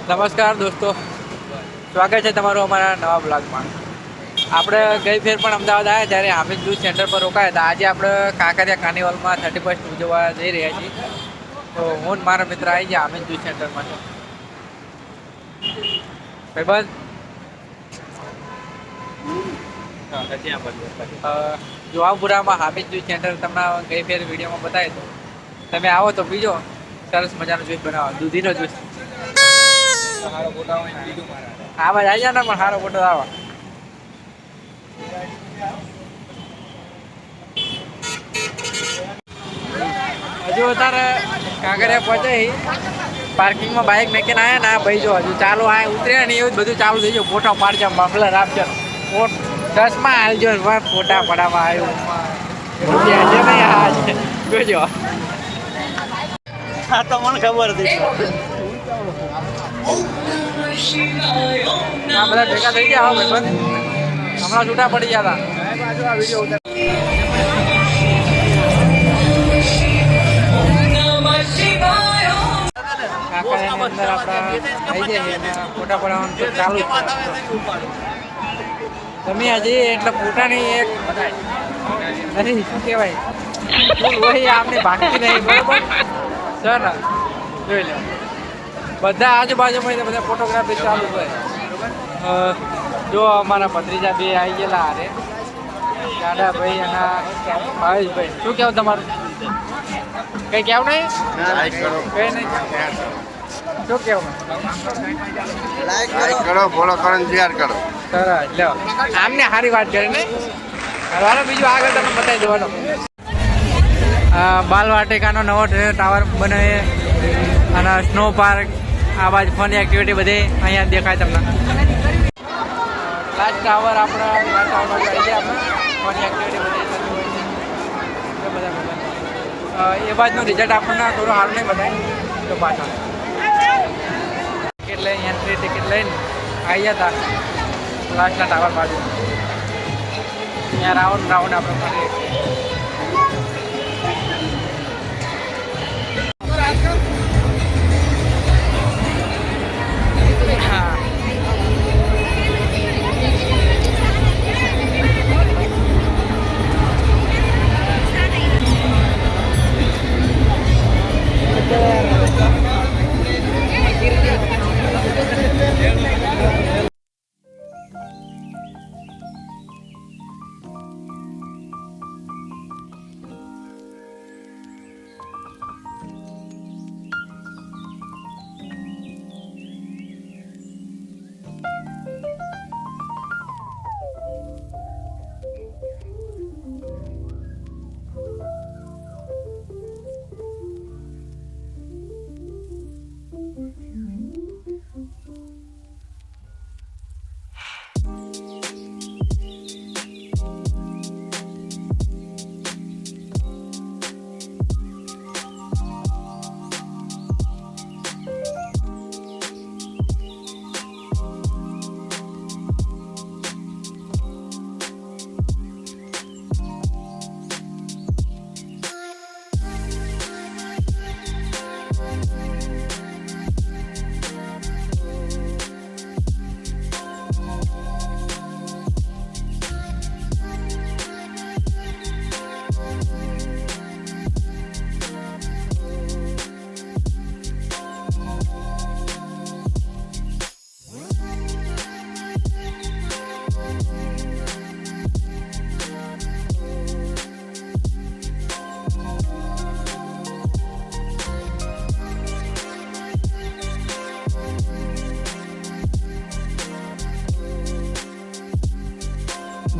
નમસ્કાર દોસ્તો, સ્વાગત છે તમારું અમારા નવા બ્લોગમાં. આપણે ગઈ ફેર પણ અમદાવાદ આવ્યા ત્યારે હામિદ જૂસ સેન્ટર પર રોકાયા હતા. આજે આપણે કાંકરિયા કાર્નિવલમાં 31st ઉજવવા જઈ રહ્યા છીએ. તો હું ને મારા મિત્ર આવી ગયા હામિદ જૂસ સેન્ટરમાં. ભાઈબંધ જોહાપુરામાં હામિદ જૂસ સેન્ટર તમને ગઈ ફેર વિડીયોમાં બતાવી દો. તમે આવો તો પીજો, સરસ મજાનો જ્યુસ બનાવો, દૂધીનો જ્યુસ. હા ભાઈ આવી જાય ને, પણ સારો ફોટો આવો. હજુ અત્યારે કાંકરિયા પહોંચે પાર્કિંગમાં બાઇક મેકીને આવ્યા ને ભાઈ, જો હજુ ચાલુ આ ઉતરે ને એવું જ બધું ચાલુ થઈ ગયું. ફોટો પાડજો, બમ્બલર આપજો, ચશ્મા હાલજો, ફોટા પડાવવા આવ્યું જોજો. હા તો મને ખબર હતી. આ બધા ભેગા થઈ ગયા હવે ભાઈ, હમણાં છૂટા પડી ગયા હતા. આ વિડીયો ઉતાર કાંકરિયાની અંદર આપણા થઈ જાય અને ફોટા પડાવવાનું તો ચાલુ જ છે. તમે હજી એટલે ફોટાની એક નથી, શું કહેવાય, વહી આપની ભાગતી નહીં, બરોબર છે ને? જોઈ લો, બધા આજુબાજુમાં બધા ફોટોગ્રાફી ચાલુ હોય. જો અમારા ભત્રીજા બે આવી ગયેલા હારે, દાદાભાઈ અને ભાવેશભાઈ. શું કહેવું તમારું? કંઈ કહેવું નહીં? કંઈ નહીં. શું કહેવું? લાઈક કરો, ફોલો કરો, શેર કરો. સરસ, લો આમને સારી વાત કરી ને. હવે બીજું આગળ તમે બતાવી દેવાનો. બાલવાટિકાનો નવો ટાવર બને અને સ્નો પાર્ક, આ બાજુ ફન એક્ટિવિટી બધી અહીંયા દેખાય તમને. લાસ્ટ ટાવર આપણા ટાવર બાજુ આવી ગયા. આપણે ફન એક્ટિવિટી બધી એ બાજુનું રિઝલ્ટ આપણને થોડું સારું નહીં બતાય તો પાછળ. ટિકિટ લઈને એન્ટ્રી ટિકિટ લઈને આવી ગયા હતા લાસ્ટના ટાવર બાજુ. ત્યાં રાઉન્ડ આપણે કરીએ.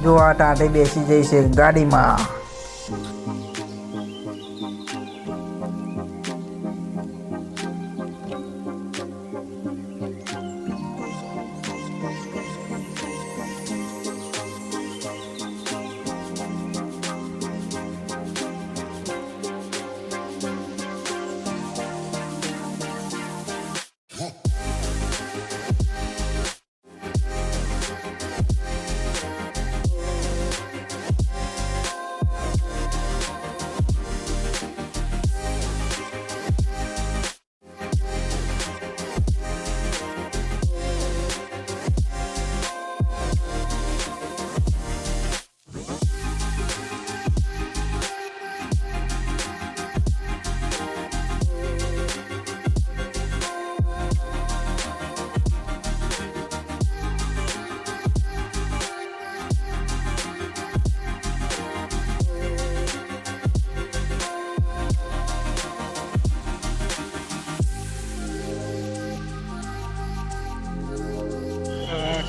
જો આ ટાટે બેસી જઈશે ગાડીમાં.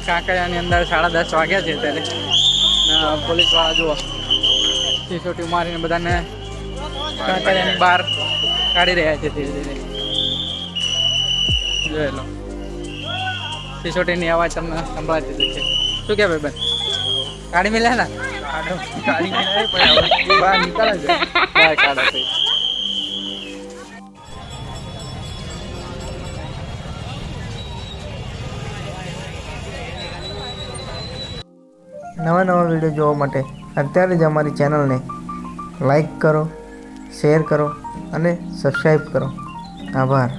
કાંકરિયાની અંદર 10:30 વાગ્યા છે ત્યારે પોલીસવાળા જુઓ સિસોટી મારીને બધાને કાંકરિયાની બહાર કાઢી રહ્યા છે ધીરે ધીરે. જોઈ લો સિસોટીની અવાજ તમને સંભળાતી છે. શું કે ભાઈ બેન કાઢી મિલે ને બહાર નીકળે છે બહાર કાઢે છે. નવા નવા વિડીયો જોવા માટે અત્યારે જ અમારી ચેનલને લાઈક કરો, શેર કરો અને સબસ્ક્રાઈબ કરો. આભાર.